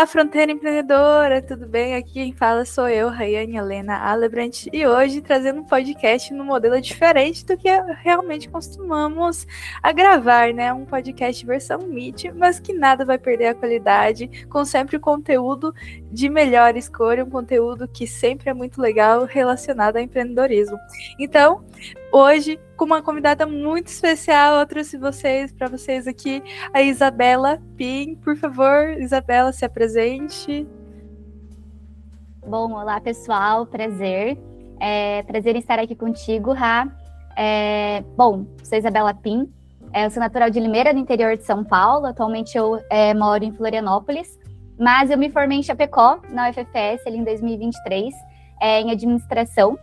Olá, Fronteira Empreendedora, tudo bem? Aqui quem fala sou eu, Rayane Helena Alebrant, e hoje trazendo um podcast num modelo diferente do que realmente costumamos a gravar, né? Um podcast versão Meet, mas que nada vai perder a qualidade, com sempre conteúdo de melhor escolha, um conteúdo que sempre é muito legal relacionado ao empreendedorismo. Então, hoje, com uma convidada muito especial, eu trouxe para vocês aqui a Isabela Pim. Por favor, Isabela, se apresente. Bom, olá pessoal, prazer. Prazer em estar aqui contigo, Rá. Bom, sou Isabela Pim, eu sou natural de Limeira, no interior de São Paulo. Atualmente eu moro em Florianópolis, mas eu me formei em Chapecó, na UFFS, ali em 2023, em administração.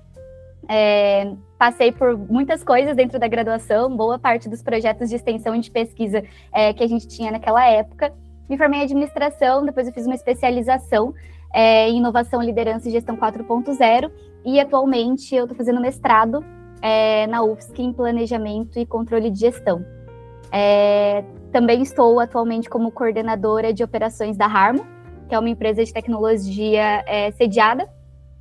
Passei por muitas coisas dentro da graduação, boa parte dos projetos de extensão e de pesquisa que a gente tinha naquela época. Me formei em administração, depois eu fiz uma especialização em inovação, liderança e gestão 4.0, e atualmente eu estou fazendo mestrado na UFSC em planejamento e controle de gestão. Também estou atualmente como coordenadora de operações da Harmo, que é uma empresa de tecnologia sediada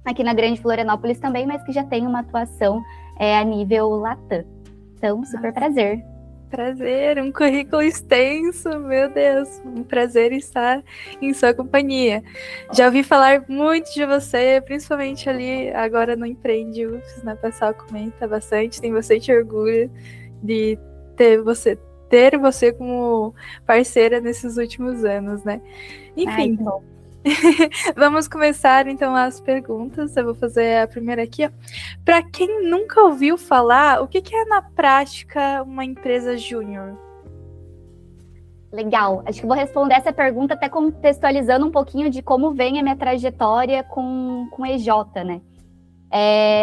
aqui na Grande Florianópolis também, mas que já tem uma atuação a nível Latam. Então, super prazer. Prazer, um currículo extenso, meu Deus, um prazer estar em sua companhia. Já ouvi falar muito de você, principalmente ali agora no Empreende UFSC, né? O pessoal comenta bastante, tem bastante orgulho de ter você como parceira nesses últimos anos, né? Enfim. Ai, bom. Vamos começar então as perguntas. Eu vou fazer a primeira aqui. Para quem nunca ouviu falar, o que é na prática uma empresa júnior? Legal. Acho que vou responder essa pergunta até contextualizando um pouquinho de como vem a minha trajetória com EJ, né?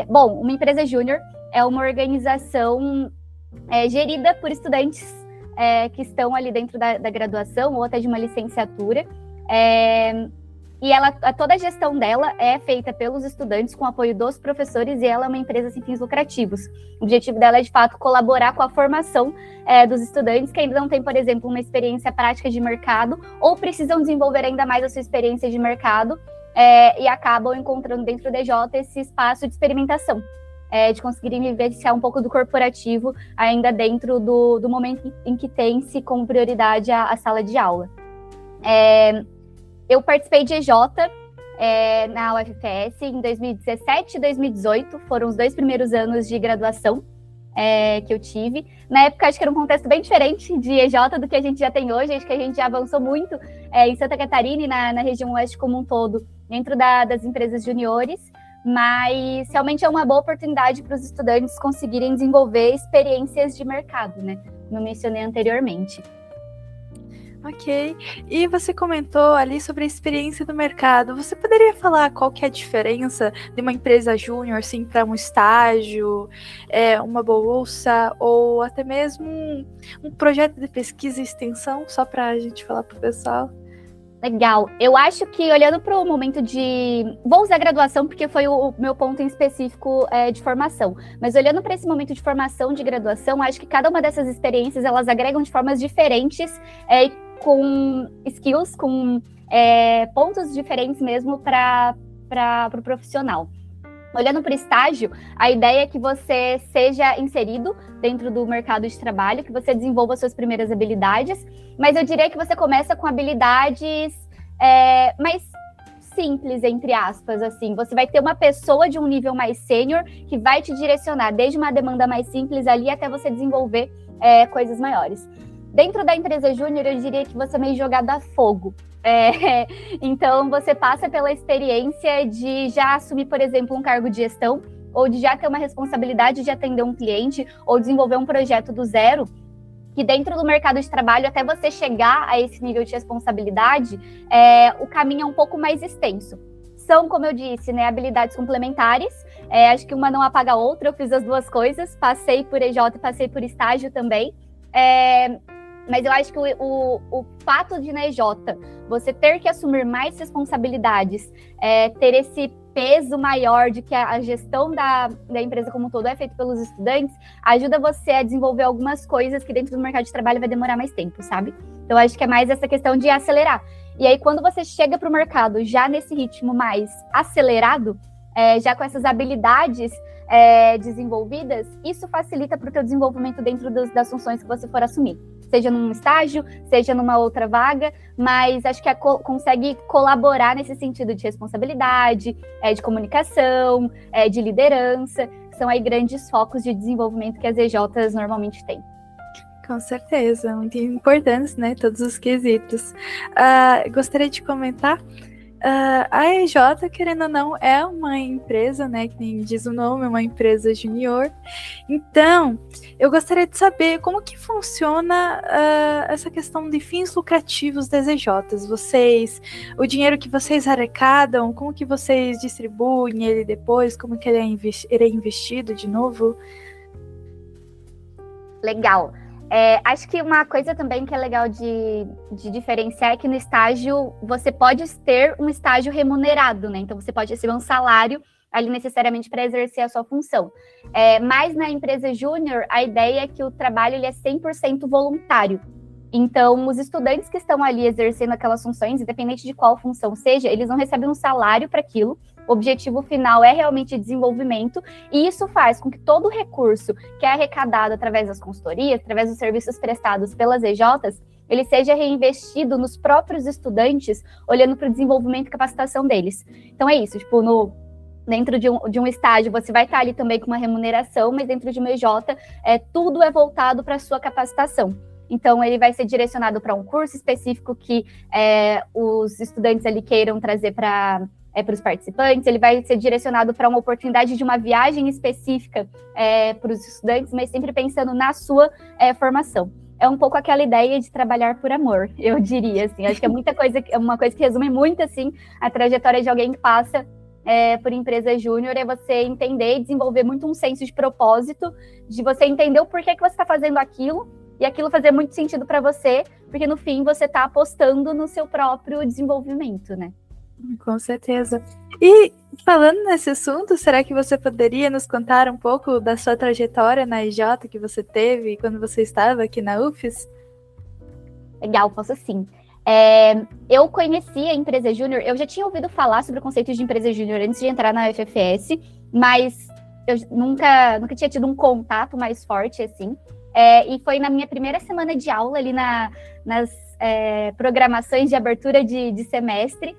Bom, uma empresa júnior é uma organização gerida por estudantes que estão ali dentro da graduação ou até de uma licenciatura. E toda a gestão dela é feita pelos estudantes com apoio dos professores, e ela é uma empresa sem fins lucrativos. O objetivo dela é, de fato, colaborar com a formação dos estudantes que ainda não têm, por exemplo, uma experiência prática de mercado ou precisam desenvolver ainda mais a sua experiência de mercado e acabam encontrando dentro do DJ esse espaço de experimentação, de conseguirem vivenciar um pouco do corporativo ainda dentro do momento em que tem-se como prioridade a sala de aula. Eu participei de EJ na UFFS em 2017 e 2018, foram os 2 primeiros anos de graduação que eu tive. Na época, acho que era um contexto bem diferente de EJ do que a gente já tem hoje. Acho que a gente já avançou muito em Santa Catarina e na região oeste como um todo, dentro das empresas juniores, mas realmente é uma boa oportunidade para os estudantes conseguirem desenvolver experiências de mercado, né? Como eu mencionei anteriormente. Ok, e você comentou ali sobre a experiência do mercado. Você poderia falar qual que é a diferença de uma empresa júnior, assim, para um estágio, uma bolsa, ou até mesmo um projeto de pesquisa e extensão, só para a gente falar para o pessoal? Legal. Eu acho que, olhando para o momento de... Vou usar graduação porque foi o meu ponto em específico de formação. Mas olhando para esse momento de formação de graduação, acho que cada uma dessas experiências, elas agregam de formas diferentes, com skills, com pontos diferentes mesmo para o profissional. Olhando para o estágio, a ideia é que você seja inserido dentro do mercado de trabalho, que você desenvolva suas primeiras habilidades, mas eu diria que você começa com habilidades mais simples, entre aspas, assim. Você vai ter uma pessoa de um nível mais sênior que vai te direcionar desde uma demanda mais simples ali até você desenvolver coisas maiores. Dentro da empresa júnior, eu diria que você é meio jogado a fogo. Então, você passa pela experiência de já assumir, por exemplo, um cargo de gestão, ou de já ter uma responsabilidade de atender um cliente, ou desenvolver um projeto do zero, que dentro do mercado de trabalho, até você chegar a esse nível de responsabilidade, o caminho é um pouco mais extenso. São, como eu disse, né, habilidades complementares. Acho que uma não apaga a outra, eu fiz as duas coisas, passei por EJ e passei por estágio também. Mas eu acho que o fato de, na EJ, você ter que assumir mais responsabilidades, ter esse peso maior de que a gestão da empresa como um todo é feita pelos estudantes, ajuda você a desenvolver algumas coisas que dentro do mercado de trabalho vai demorar mais tempo, sabe? Então, acho que é mais essa questão de acelerar. E aí, quando você chega para o mercado já nesse ritmo mais acelerado, já com essas habilidades desenvolvidas, isso facilita para o teu desenvolvimento dentro das funções que você for assumir. Seja num estágio, seja numa outra vaga, mas acho que consegue colaborar nesse sentido de responsabilidade, de comunicação, de liderança, que são aí grandes focos de desenvolvimento que as EJs normalmente têm. Com certeza, muito importantes, né, todos os quesitos. Gostaria de comentar, a EJ, querendo ou não, é uma empresa, né, que nem diz o nome, uma empresa junior. Então, eu gostaria de saber como que funciona essa questão de fins lucrativos das EJs. O dinheiro que vocês arrecadam, como que vocês distribuem ele depois, como que ele é investido de novo? Legal. Acho que uma coisa também que é legal de diferenciar é que no estágio você pode ter um estágio remunerado, né? Então você pode receber um salário ali necessariamente para exercer a sua função. Mas na empresa júnior, a ideia é que o trabalho ele é 100% voluntário. Então, os estudantes que estão ali exercendo aquelas funções, independente de qual função seja, eles não recebem um salário para aquilo. O objetivo final é realmente desenvolvimento, e isso faz com que todo o recurso que é arrecadado através das consultorias, através dos serviços prestados pelas EJs, ele seja reinvestido nos próprios estudantes, olhando para o desenvolvimento e capacitação deles. Então é isso, tipo, dentro de um estágio, você vai estar ali também com uma remuneração, mas dentro de uma EJ, tudo é voltado para a sua capacitação. Então, ele vai ser direcionado para um curso específico que os estudantes ali queiram trazer para os participantes, ele vai ser direcionado para uma oportunidade de uma viagem específica para os estudantes, mas sempre pensando na sua formação. É um pouco aquela ideia de trabalhar por amor, eu diria, assim. Acho que é uma coisa que resume muito, assim, a trajetória de alguém que passa por empresa júnior, é você entender e desenvolver muito um senso de propósito, de você entender o porquê que você está fazendo aquilo, e aquilo fazer muito sentido para você, porque no fim você está apostando no seu próprio desenvolvimento, né? Com certeza. E falando nesse assunto, será que você poderia nos contar um pouco da sua trajetória na EJ que você teve quando você estava aqui na UFES? Legal, posso sim. Eu conheci a empresa júnior, eu já tinha ouvido falar sobre o conceito de empresa júnior antes de entrar na UFFS, mas eu nunca tinha tido um contato mais forte assim. E foi na minha primeira semana de aula, ali nas programações de abertura de semestre,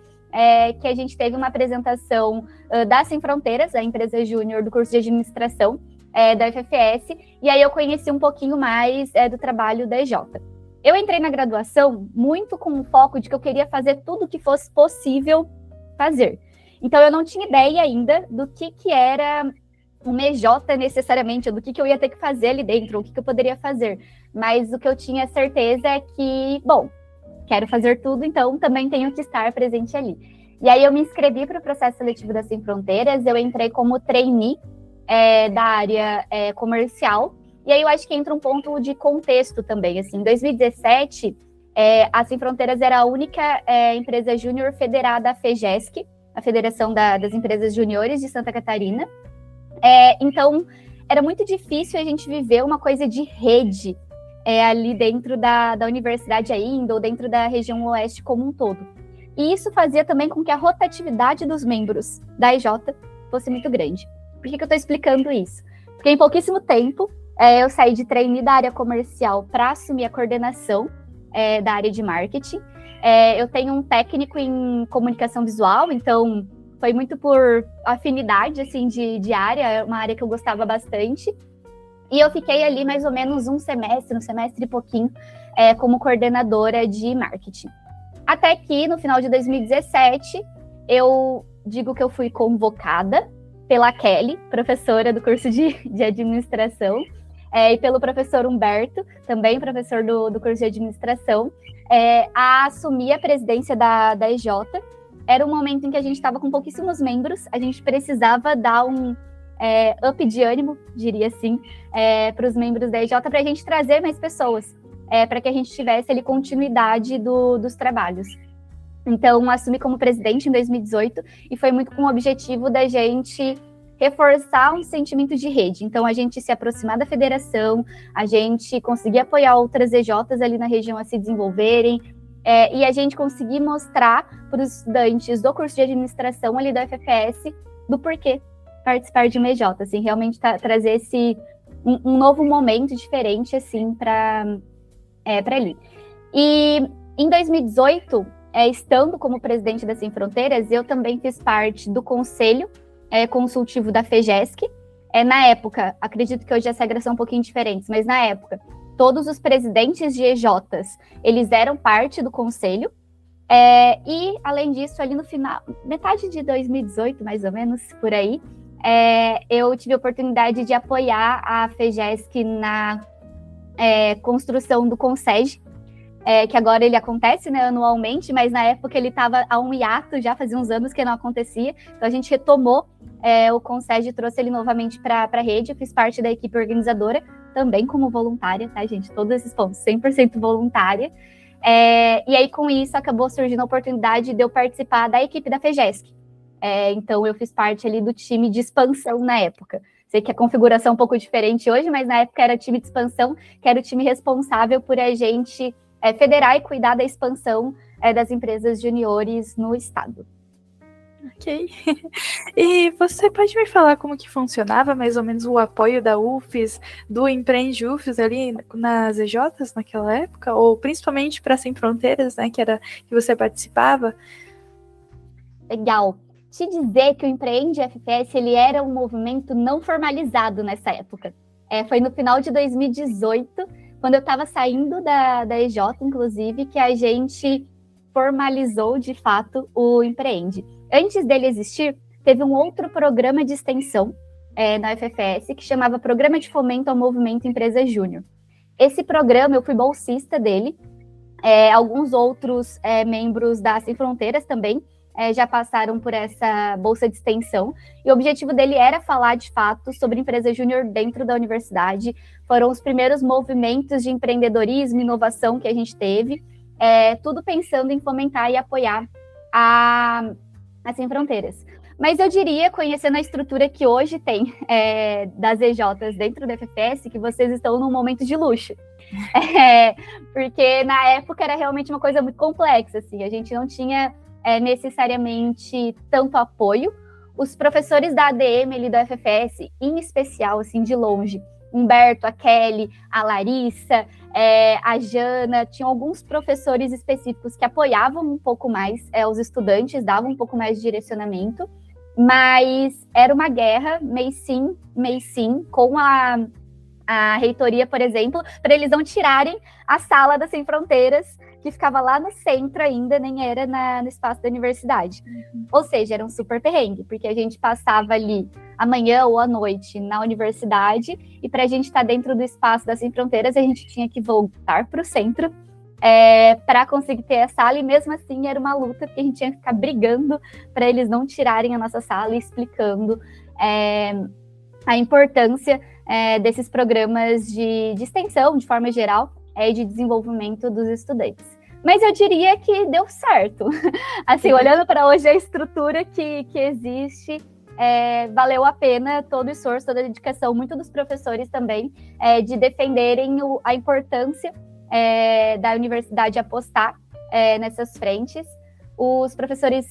que a gente teve uma apresentação da Sem Fronteiras, a empresa júnior do curso de administração da UFFS, e aí eu conheci um pouquinho mais do trabalho da EJ. Eu entrei na graduação muito com o foco de que eu queria fazer tudo o que fosse possível fazer. Então, eu não tinha ideia ainda do que era uma EJ necessariamente, do que eu ia ter que fazer ali dentro, o que eu poderia fazer. Mas o que eu tinha certeza é que, bom, quero fazer tudo, então também tenho que estar presente ali. E aí eu me inscrevi para o processo seletivo da Sem Fronteiras, eu entrei como trainee da área comercial, e aí eu acho que entra um ponto de contexto também. Assim, em 2017, a Sem Fronteiras era a única empresa júnior federada à FEGESC, a Federação das Empresas Júniores de Santa Catarina. Então, era muito difícil a gente viver uma coisa de rede ali dentro da universidade ainda, ou dentro da região oeste como um todo. E isso fazia também com que a rotatividade dos membros da EJ fosse muito grande. Por que eu estou explicando isso? Porque em pouquíssimo tempo, eu saí de trainee da área comercial para assumir a coordenação da área de marketing. Eu tenho um técnico em comunicação visual, então foi muito por afinidade, assim, de área, uma área que eu gostava bastante. E eu fiquei ali mais ou menos um semestre e pouquinho, como coordenadora de marketing. Até que, no final de 2017, eu digo que eu fui convocada pela Kelly, professora do curso de administração, e pelo professor Humberto, também professor do curso de administração, a assumir a presidência da EJ. Era um momento em que a gente estava com pouquíssimos membros, a gente precisava dar um up de ânimo, diria assim, para os membros da EJ, para a gente trazer mais pessoas, para que a gente tivesse ali continuidade dos trabalhos. Então, assumi como presidente em 2018, e foi muito com o objetivo da gente reforçar um sentimento de rede. Então, a gente se aproximar da federação, a gente conseguir apoiar outras EJs ali na região a se desenvolverem, e a gente conseguir mostrar para os estudantes do curso de administração ali da UFPS do porquê participar de uma EJ, assim, realmente trazer um novo momento diferente, assim, para ali. E em 2018, estando como presidente da Sem Fronteiras, eu também fiz parte do conselho consultivo da FEGESC. Na época, acredito que hoje as regras são um pouquinho diferentes, mas na época, todos os presidentes de EJs, eles eram parte do conselho. E, além disso, ali no final, metade de 2018, mais ou menos, por aí, eu tive a oportunidade de apoiar a FEGESC na construção do Conseg, que agora ele acontece, né, anualmente, mas na época ele estava a um hiato, já fazia uns anos que não acontecia, então a gente retomou o Conseg e trouxe ele novamente para a rede. Eu fiz parte da equipe organizadora, também como voluntária, tá, gente? Todos esses pontos, 100% voluntária. E aí, com isso, acabou surgindo a oportunidade de eu participar da equipe da FEGESC. Então, eu fiz parte ali do time de expansão na época. Sei que a configuração é um pouco diferente hoje, mas na época era time de expansão, que era o time responsável por a gente federar e cuidar da expansão das empresas juniores no estado. Ok. E você pode me falar como que funcionava mais ou menos o apoio da UFES, do Empreende UFES ali nas EJs naquela época? Ou principalmente para Sem Fronteiras, né, que você participava? Legal. Te dizer que o Empreende FPS ele era um movimento não formalizado nessa época. Foi no final de 2018, quando eu estava saindo da EJ, inclusive, que a gente formalizou, de fato, o Empreende. Antes dele existir, teve um outro programa de extensão na UFPS, que chamava Programa de Fomento ao Movimento Empresa Júnior. Esse programa, eu fui bolsista dele, alguns outros membros da Sem Fronteiras também já passaram por essa bolsa de extensão, e o objetivo dele era falar, de fato, sobre empresa júnior dentro da universidade. Foram os primeiros movimentos de empreendedorismo e inovação que a gente teve, tudo pensando em fomentar e apoiar a Sem Fronteiras. Mas eu diria, conhecendo a estrutura que hoje tem das EJs dentro da FPS, que vocês estão num momento de luxo. Porque na época era realmente uma coisa muito complexa, assim, a gente não tinha necessariamente tanto apoio. Os professores da ADM ali da FPS, em especial, assim, de longe, Humberto, a Kelly, a Larissa, a Jana, tinham alguns professores específicos que apoiavam um pouco mais os estudantes, davam um pouco mais de direcionamento, mas era uma guerra, mês sim, com a reitoria, por exemplo, para eles não tirarem a sala da Sem Fronteiras, que ficava lá no centro ainda, nem era no espaço da universidade. Ou seja, era um super perrengue, porque a gente passava ali a manhã ou à noite na universidade, e para a gente estar dentro do espaço das Sem Fronteiras, a gente tinha que voltar para o centro para conseguir ter a sala, e mesmo assim era uma luta, porque a gente tinha que ficar brigando para eles não tirarem a nossa sala e explicando a importância desses programas de extensão, de forma geral, de desenvolvimento dos estudantes. Mas eu diria que deu certo. Assim, olhando para hoje a estrutura que existe, valeu a pena todo o esforço, toda a dedicação, muito dos professores também, de defenderem a importância da universidade apostar nessas frentes. Os professores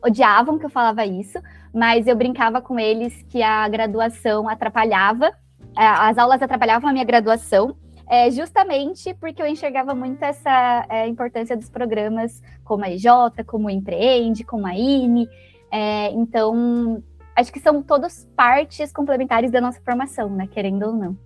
odiavam que eu falava isso, mas eu brincava com eles que a graduação atrapalhava, as aulas atrapalhavam a minha graduação, justamente porque eu enxergava muito essa importância dos programas como a EJ, como o Empreende, como a INE. Então, acho que são todas partes complementares da nossa formação, né? Querendo ou não.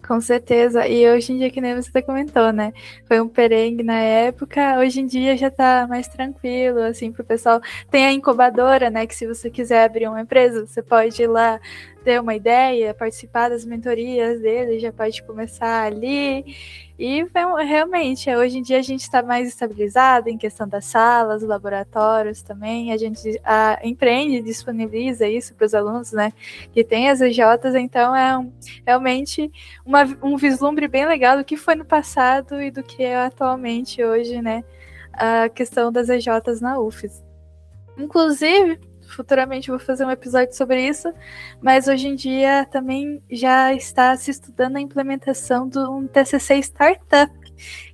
Com certeza, e hoje em dia, que nem você comentou, né, foi um perrengue na época, hoje em dia já tá mais tranquilo, assim, pro pessoal. Tem a incubadora, né, que se você quiser abrir uma empresa, você pode ir lá ter uma ideia, participar das mentorias dele, já pode começar ali. E realmente, hoje em dia a gente está mais estabilizado em questão das salas, laboratórios também. A Empreende disponibiliza isso para os alunos, né, que tem as EJs, então realmente um vislumbre bem legal do que foi no passado e do que é atualmente hoje, né, a questão das EJs na UFES. Inclusive, futuramente vou fazer um episódio sobre isso, mas hoje em dia também já está se estudando a implementação de um TCC Startup,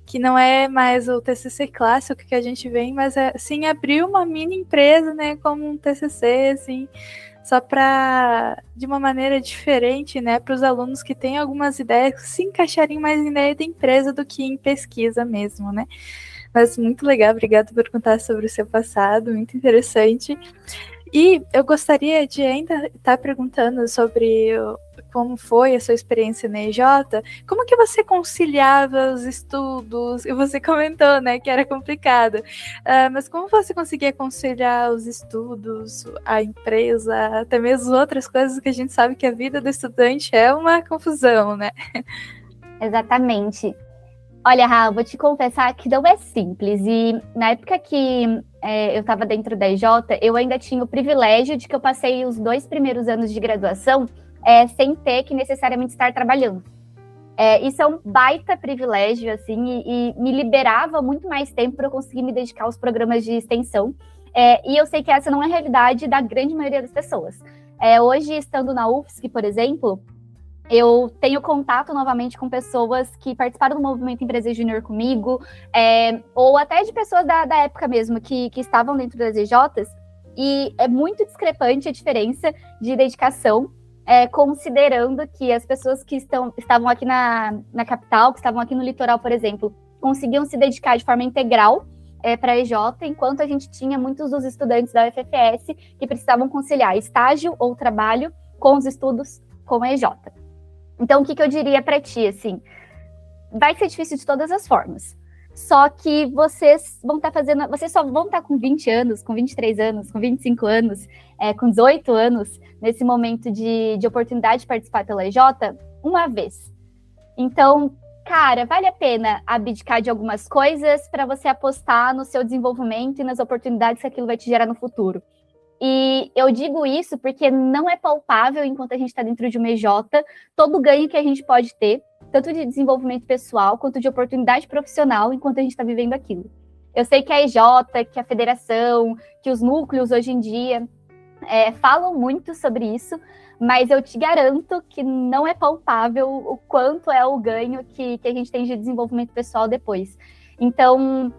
que não é mais o TCC clássico que a gente vem, mas sim abrir uma mini empresa, né, como um TCC, assim, só para, de uma maneira diferente, né, para os alunos que têm algumas ideias se encaixarem mais em ideia da empresa do que em pesquisa mesmo, né. Mas muito legal, obrigada por contar sobre o seu passado, muito interessante. E eu gostaria de ainda estar perguntando sobre como foi a sua experiência na EJ, como que você conciliava os estudos? E você comentou, né, que era complicado, mas como você conseguia conciliar os estudos, a empresa, até mesmo outras coisas que a gente sabe que a vida do estudante é uma confusão, né? Exatamente. Olha, Ra, vou te confessar que não é simples. E na época que eu estava dentro da EJ, eu ainda tinha o privilégio de que eu passei os 2 primeiros anos de graduação sem ter que necessariamente estar trabalhando. Isso é um baita privilégio, assim, e me liberava muito mais tempo para eu conseguir me dedicar aos programas de extensão. E eu sei que essa não é a realidade da grande maioria das pessoas. Hoje, estando na UFSC, por exemplo, eu tenho contato novamente com pessoas que participaram do movimento Empresa Júnior comigo, ou até de pessoas da época mesmo, que estavam dentro das EJs, e é muito discrepante a diferença de dedicação, considerando que as pessoas que estavam aqui na capital, que estavam aqui no litoral, por exemplo, conseguiam se dedicar de forma integral para a EJ, enquanto a gente tinha muitos dos estudantes da UFFS que precisavam conciliar estágio ou trabalho com os estudos com a EJ. Então, o que eu diria para ti, assim, vai ser difícil de todas as formas. Só que vocês só vão estar com 20 anos, com 23 anos, com 25 anos, com 18 anos, nesse momento de oportunidade de participar pela EJ, uma vez. Então, cara, vale a pena abdicar de algumas coisas para você apostar no seu desenvolvimento e nas oportunidades que aquilo vai te gerar no futuro. E eu digo isso porque não é palpável enquanto a gente está dentro de uma EJ todo o ganho que a gente pode ter, tanto de desenvolvimento pessoal quanto de oportunidade profissional enquanto a gente está vivendo aquilo. Eu sei que a EJ, que a federação, que os núcleos hoje em dia falam muito sobre isso, mas eu te garanto que não é palpável o quanto é o ganho que a gente tem de desenvolvimento pessoal depois. Então,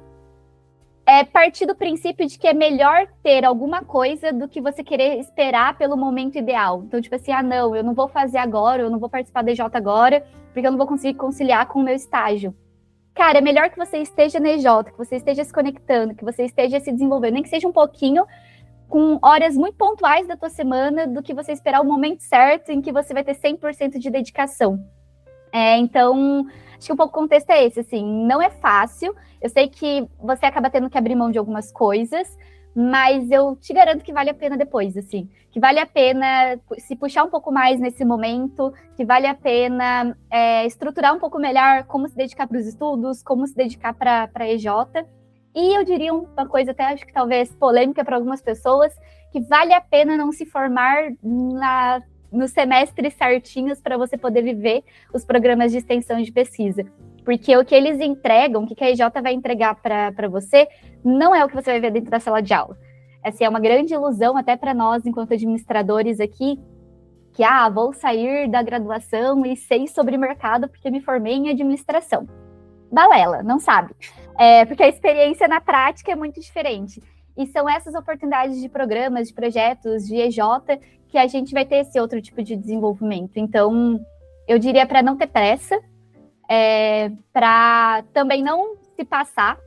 partir do princípio de que é melhor ter alguma coisa do que você querer esperar pelo momento ideal. Então, tipo assim, não, eu não vou fazer agora, eu não vou participar da EJ agora, porque eu não vou conseguir conciliar com o meu estágio. Cara, é melhor que você esteja na EJ, que você esteja se conectando, que você esteja se desenvolvendo, nem que seja um pouquinho, com horas muito pontuais da tua semana, do que você esperar o momento certo em que você vai ter 100% de dedicação. Então, acho que um pouco o contexto é esse, assim, não é fácil. Eu sei que você acaba tendo que abrir mão de algumas coisas, mas eu te garanto que vale a pena depois, assim. Que vale a pena se puxar um pouco mais nesse momento, que vale a pena estruturar um pouco melhor como se dedicar para os estudos, como se dedicar para a EJ. E eu diria uma coisa até, acho que talvez polêmica para algumas pessoas, que vale a pena não se formar nos semestres certinhos para você poder viver os programas de extensão de pesquisa. Porque o que eles entregam, o que a EJ vai entregar para você, não é o que você vai ver dentro da sala de aula. Essa é uma grande ilusão até para nós, enquanto administradores aqui, que, vou sair da graduação e sei sobre mercado porque me formei em administração. Balela, não sabe. Porque a experiência na prática é muito diferente. E são essas oportunidades de programas, de projetos, de EJ, que a gente vai ter esse outro tipo de desenvolvimento. Então, eu diria para não ter pressa, para também não se passar,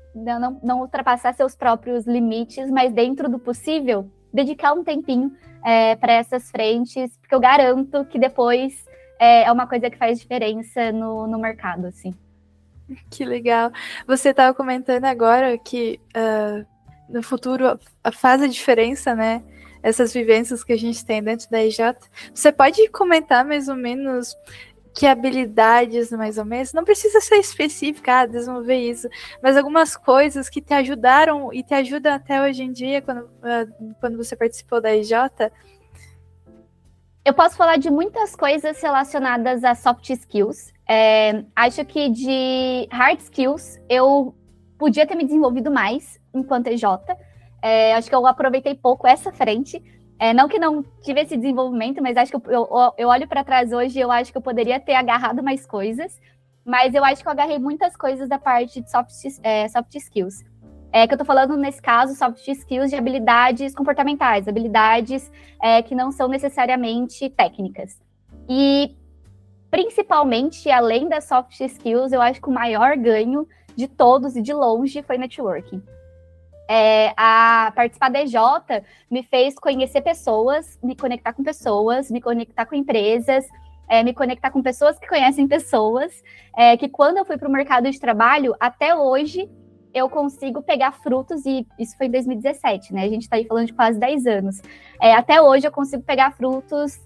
não ultrapassar seus próprios limites, mas dentro do possível, dedicar um tempinho para essas frentes, porque eu garanto que depois é uma coisa que faz diferença no mercado, assim. Que legal. Você estava comentando agora que no futuro faz a diferença, né? Essas vivências que a gente tem dentro da EJ. Você pode comentar mais ou menos que habilidades, mais ou menos, não precisa ser específica, desenvolver isso, mas algumas coisas que te ajudaram e te ajudam até hoje em dia, quando você participou da EJ? Eu posso falar de muitas coisas relacionadas a soft skills. Acho que de hard skills eu podia ter me desenvolvido mais enquanto EJ. Acho que eu aproveitei pouco essa frente. Não que não tive esse desenvolvimento, mas acho que eu olho para trás hoje e eu acho que eu poderia ter agarrado mais coisas. mas eu acho que eu agarrei muitas coisas da parte de soft skills. Que eu tô falando, nesse caso, soft skills de habilidades comportamentais, habilidades que não são necessariamente técnicas. E, principalmente, além das soft skills, eu acho que o maior ganho de todos e de longe foi networking. A participar da EJ me fez conhecer pessoas, me conectar com pessoas, me conectar com empresas, me conectar com pessoas que conhecem pessoas, que quando eu fui para o mercado de trabalho, até hoje, eu consigo pegar frutos, e isso foi em 2017, né? A gente está aí falando de quase 10 anos. Até hoje eu consigo pegar frutos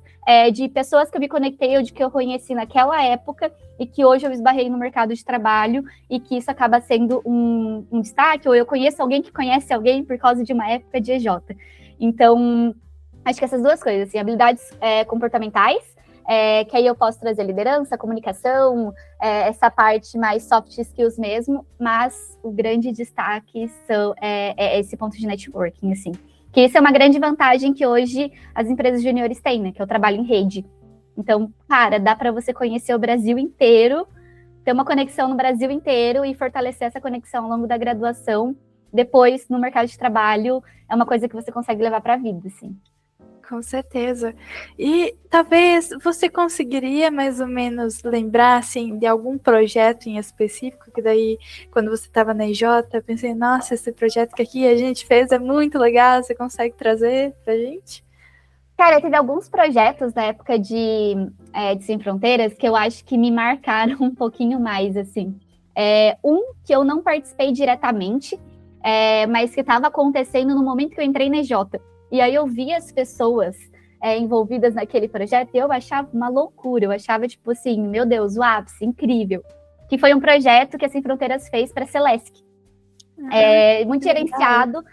de pessoas que eu me conectei, ou de que eu conheci naquela época, e que hoje eu esbarrei no mercado de trabalho, e que isso acaba sendo um destaque, ou eu conheço alguém que conhece alguém por causa de uma época de EJ. Então, acho que essas duas coisas, assim, habilidades comportamentais, que aí eu posso trazer liderança, comunicação, essa parte mais soft skills mesmo, mas o grande destaque é esse ponto de networking, assim. Que isso é uma grande vantagem que hoje as empresas juniores têm, né? Que é o trabalho em rede. Então, cara, dá para você conhecer o Brasil inteiro, ter uma conexão no Brasil inteiro e fortalecer essa conexão ao longo da graduação. Depois, no mercado de trabalho, é uma coisa que você consegue levar para a vida, assim. Com certeza. E talvez você conseguiria mais ou menos lembrar, assim, de algum projeto em específico, que daí, quando você estava na IJ, eu pensei, nossa, esse projeto que aqui a gente fez é muito legal, você consegue trazer pra gente? Cara, teve alguns projetos na época de Sem Fronteiras que eu acho que me marcaram um pouquinho mais, assim. Um que eu não participei diretamente, mas que estava acontecendo no momento que eu entrei na EJ. E aí eu vi as pessoas envolvidas naquele projeto e eu achava uma loucura. Eu achava, tipo assim, meu Deus, o ápice, incrível. Que foi um projeto que a Sem Fronteiras fez para a Celesc. Muito gerenciado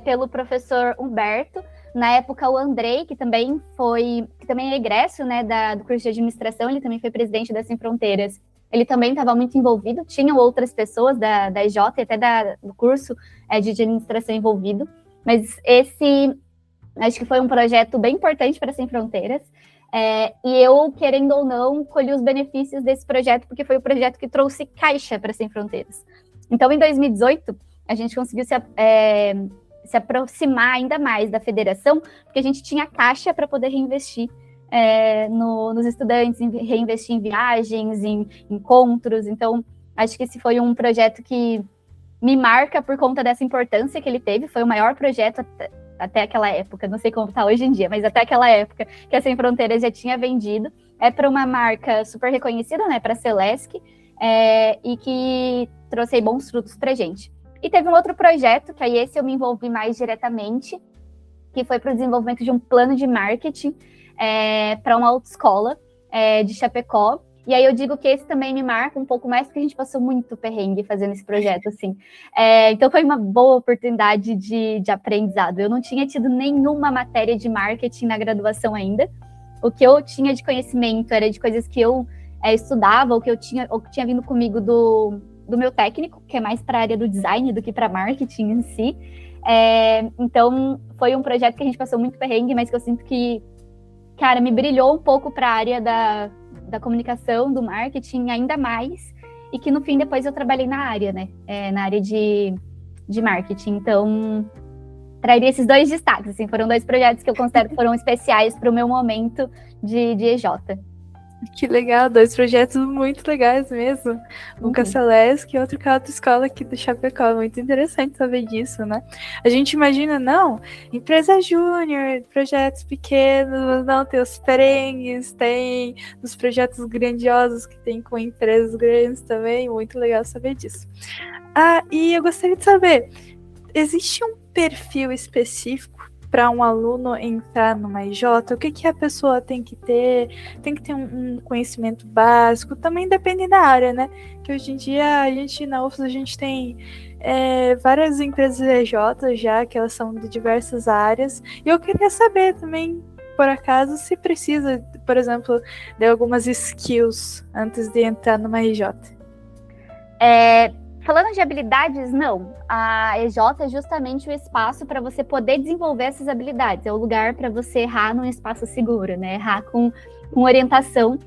pelo professor Humberto. Na época, o Andrei, que também é egresso, né, do curso de administração, ele também foi presidente da Sem Fronteiras. Ele também estava muito envolvido. Tinham outras pessoas da EJ e até do curso de administração envolvido. Mas esse... acho que foi um projeto bem importante para Sem Fronteiras. E eu, querendo ou não, colhi os benefícios desse projeto, porque foi o projeto que trouxe caixa para Sem Fronteiras. Então, em 2018, a gente conseguiu se aproximar ainda mais da federação, porque a gente tinha caixa para poder reinvestir nos estudantes, reinvestir em viagens, em encontros. Então, acho que esse foi um projeto que me marca por conta dessa importância que ele teve. Foi o maior projeto até aquela época, não sei como está hoje em dia, mas até aquela época que a Sem Fronteiras já tinha vendido. Para uma marca super reconhecida, né, para a Celesc, e que trouxe bons frutos para a gente. E teve um outro projeto, que aí esse eu me envolvi mais diretamente, que foi para o desenvolvimento de um plano de marketing para uma autoescola de Chapecó. E aí eu digo que esse também me marca um pouco mais, porque a gente passou muito perrengue fazendo esse projeto, assim. Então foi uma boa oportunidade de aprendizado. Eu não tinha tido nenhuma matéria de marketing na graduação ainda. O que eu tinha de conhecimento era de coisas que eu estudava, ou que tinha vindo comigo do meu técnico, que é mais para a área do design do que para marketing em si. Então foi um projeto que a gente passou muito perrengue, mas que eu sinto que, cara, me brilhou um pouco para a área da comunicação, do marketing, ainda mais, e que no fim depois eu trabalhei na área, né? Na área de marketing. Então, traria esses dois destaques, assim, foram dois projetos que eu considero que foram especiais para o meu momento de EJ. Que legal, 2 projetos muito legais mesmo. Um com a Celesc e outro com a autoescola aqui do Chapecó. Muito interessante saber disso, né? A gente imagina, não, empresa júnior, projetos pequenos, mas não, tem os perengues, tem os projetos grandiosos que tem com empresas grandes também. Muito legal saber disso. E eu gostaria de saber, existe um perfil específico para um aluno entrar numa IJ? O que a pessoa tem que ter? Tem que ter um conhecimento básico, também depende da área, né? Que hoje em dia, na UFS, a gente tem várias empresas EJ já, que elas são de diversas áreas, e eu queria saber também, por acaso, se precisa, por exemplo, de algumas skills antes de entrar numa IJ. Falando de habilidades, não. A EJ é justamente o espaço para você poder desenvolver essas habilidades. É o lugar para você errar num espaço seguro, né? Errar com orientação.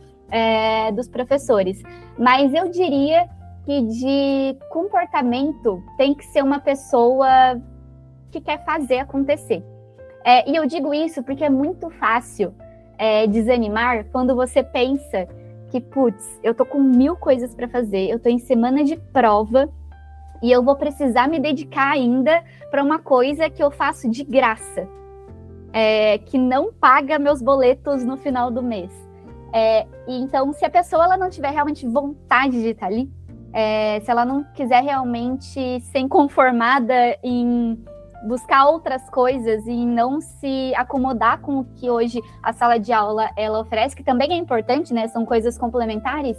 dos professores. Mas eu diria que de comportamento tem que ser uma pessoa que quer fazer acontecer. E eu digo isso porque é muito fácil desanimar quando você pensa que, putz, eu tô com 1000 coisas para fazer, eu tô em semana de prova e eu vou precisar me dedicar ainda para uma coisa que eu faço de graça, que não paga meus boletos no final do mês. E então, se a pessoa ela não tiver realmente vontade de estar ali, se ela não quiser realmente ser conformada em buscar outras coisas e não se acomodar com o que hoje a sala de aula ela oferece, que também é importante, né? São coisas complementares.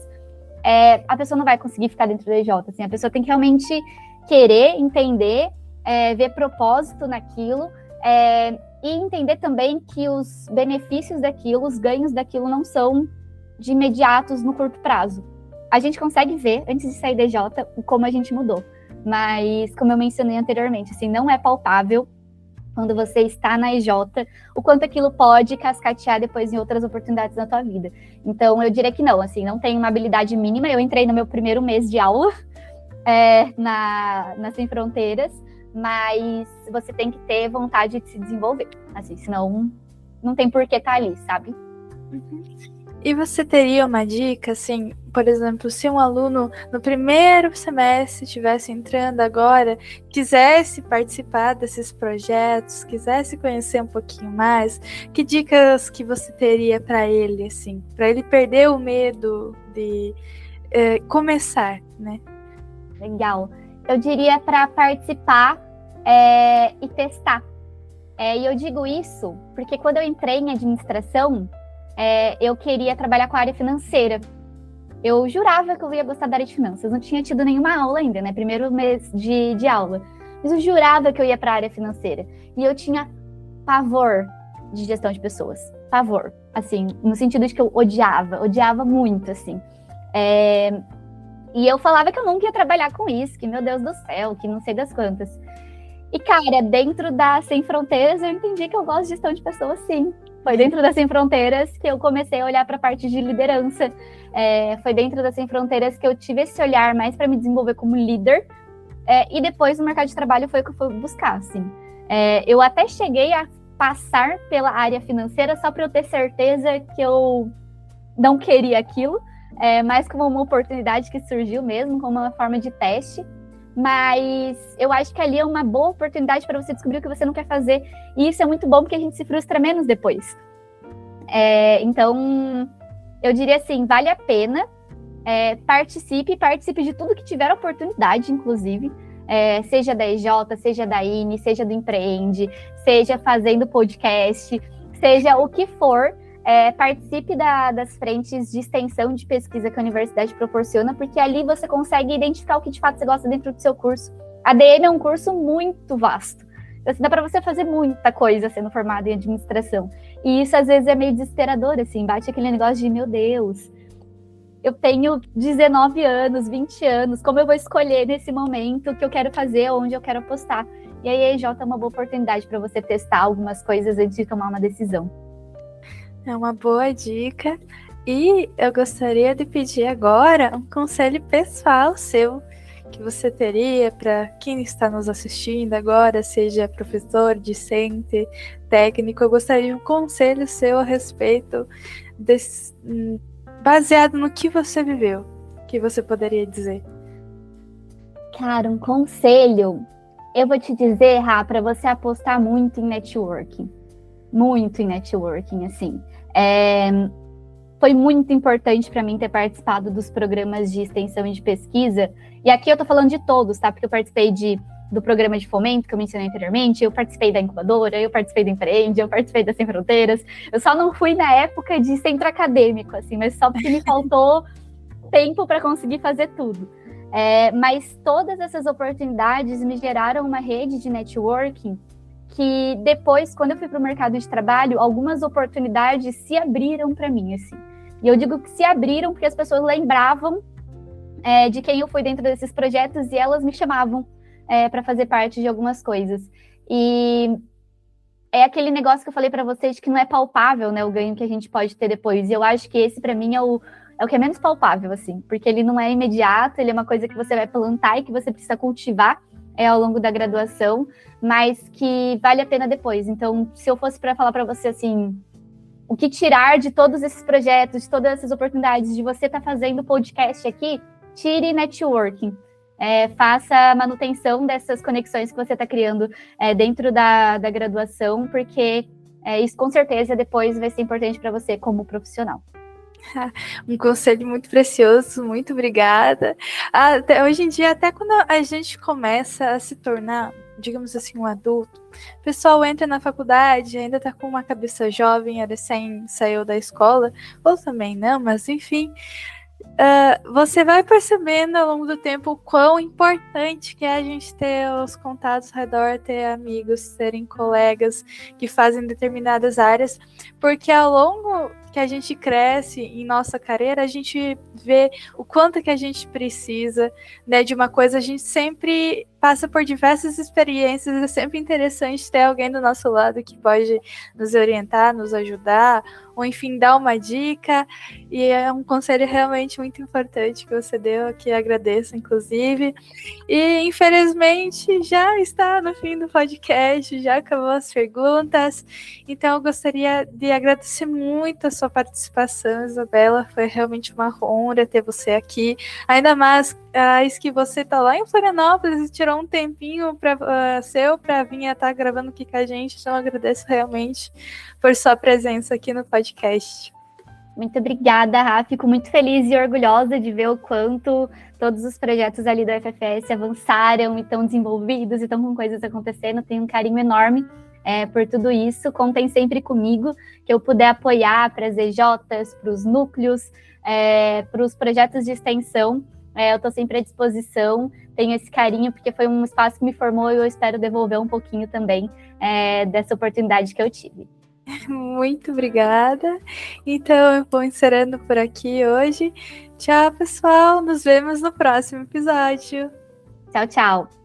A pessoa não vai conseguir ficar dentro do EJ. Assim, a pessoa tem que realmente querer entender, ver propósito naquilo, e entender também que os benefícios daquilo, os ganhos daquilo não são de imediatos no curto prazo. A gente consegue ver, antes de sair da EJ, como a gente mudou. Mas, como eu mencionei anteriormente, assim, não é palpável quando você está na EJ, o quanto aquilo pode cascatear depois em outras oportunidades na tua vida. Então, eu diria que não, assim, não tem uma habilidade mínima. Eu entrei no meu primeiro mês de aula na Sem Fronteiras, mas você tem que ter vontade de se desenvolver, assim, senão não tem por que estar ali, sabe? Uhum. E você teria uma dica, assim, por exemplo, se um aluno no primeiro semestre estivesse entrando agora, quisesse participar desses projetos, quisesse conhecer um pouquinho mais, que dicas que você teria para ele, assim, para ele perder o medo de começar, né? Legal. Eu diria para participar e testar. E eu digo isso porque quando eu entrei em administração, eu queria trabalhar com a área financeira. Eu jurava que eu ia gostar da área de finanças. Não tinha tido nenhuma aula ainda, né? Primeiro mês de aula. Mas eu jurava que eu ia para a área financeira. E eu tinha pavor de gestão de pessoas. Pavor. Assim, no sentido de que eu odiava muito, assim. E eu falava que eu nunca ia trabalhar com isso, que meu Deus do céu, que não sei das quantas. E, cara, dentro da Sem Fronteiras, eu entendi que eu gosto de gestão de pessoas, sim. Foi dentro da Sem Fronteiras que eu comecei a olhar para a parte de liderança. Foi dentro da Sem Fronteiras que eu tive esse olhar mais para me desenvolver como líder. E depois, no mercado de trabalho, foi o que eu fui buscar, assim. Eu até cheguei a passar pela área financeira só para eu ter certeza que eu não queria aquilo, mais como uma oportunidade que surgiu mesmo, como uma forma de teste. Mas eu acho que ali é uma boa oportunidade para você descobrir o que você não quer fazer. E isso é muito bom porque a gente se frustra menos depois. Então, eu diria assim, vale a pena. Participe de tudo que tiver oportunidade, inclusive. Seja da EJ, seja da INE, seja do Empreende, seja fazendo podcast, seja o que for. Participe das frentes de extensão de pesquisa que a universidade proporciona, porque ali você consegue identificar o que de fato você gosta dentro do seu curso. A ADM é um curso muito vasto. Dá para você fazer muita coisa sendo formado em administração. E isso às vezes é meio desesperador, assim, bate aquele negócio de, meu Deus, eu tenho 19 anos, 20 anos, como eu vou escolher nesse momento o que eu quero fazer, onde eu quero apostar? E aí a EJ é uma boa oportunidade para você testar algumas coisas antes de tomar uma decisão. É uma boa dica. E eu gostaria de pedir agora um conselho pessoal seu, que você teria para quem está nos assistindo agora, seja professor, discente, técnico. Eu gostaria de um conselho seu a respeito baseado no que você viveu, que você poderia dizer. Cara, um conselho, eu vou te dizer, Rá, para você apostar muito em networking. Muito em networking, assim. Foi muito importante para mim ter participado dos programas de extensão e de pesquisa. E aqui eu tô falando de todos, tá? Porque eu participei do programa de fomento que eu mencionei anteriormente, eu participei da incubadora, eu participei do Empreende, eu participei da Sem Fronteiras. Eu só não fui na época de centro acadêmico, assim, mas só porque me faltou tempo para conseguir fazer tudo. Mas todas essas oportunidades me geraram uma rede de networking que depois, quando eu fui para o mercado de trabalho, algumas oportunidades se abriram para mim, assim. E eu digo que se abriram porque as pessoas lembravam de quem eu fui dentro desses projetos e elas me chamavam para fazer parte de algumas coisas. E é aquele negócio que eu falei para vocês que não é palpável, né, o ganho que a gente pode ter depois. E eu acho que esse, para mim, é o que é menos palpável, assim, porque ele não é imediato, ele é uma coisa que você vai plantar e que você precisa cultivar ao longo da graduação, mas que vale a pena depois. Então, se eu fosse para falar para você, assim, o que tirar de todos esses projetos, de todas essas oportunidades, de você estar fazendo podcast aqui, tire networking. Faça a manutenção dessas conexões que você está criando dentro da graduação, porque isso com certeza depois vai ser importante para você como profissional. Um conselho muito precioso, muito obrigada. Até hoje em dia, até quando a gente começa a se tornar, digamos assim, um adulto, o pessoal entra na faculdade, ainda está com uma cabeça jovem, recém saiu da escola, ou também não, mas enfim, você vai percebendo ao longo do tempo o quão importante que é a gente ter os contatos ao redor, ter amigos, terem colegas que fazem determinadas áreas, porque ao longo que a gente cresce em nossa carreira, a gente vê o quanto que a gente precisa, né, de uma coisa. A gente sempre passa por diversas experiências, é sempre interessante ter alguém do nosso lado que pode nos orientar, nos ajudar, ou enfim, dar uma dica, e é um conselho realmente muito importante que você deu, que agradeço, inclusive. E, infelizmente, já está no fim do podcast, já acabou as perguntas, então eu gostaria de agradecer muito a sua participação, Isabela, foi realmente uma honra ter você aqui, ainda mais que você está lá em Florianópolis e tirou um tempinho para vir estar gravando aqui com a gente, então eu agradeço realmente por sua presença aqui no podcast. Muito obrigada, Rafa. Fico muito feliz e orgulhosa de ver o quanto todos os projetos ali da UFFS avançaram e estão desenvolvidos e estão com coisas acontecendo. Tenho um carinho enorme por tudo isso. Contem sempre comigo, que eu puder apoiar para as EJs, para os núcleos, para os projetos de extensão. Eu estou sempre à disposição, tenho esse carinho, porque foi um espaço que me formou e eu espero devolver um pouquinho também dessa oportunidade que eu tive. Muito obrigada. Então, eu vou encerrando por aqui hoje. Tchau, pessoal. Nos vemos no próximo episódio. Tchau, tchau.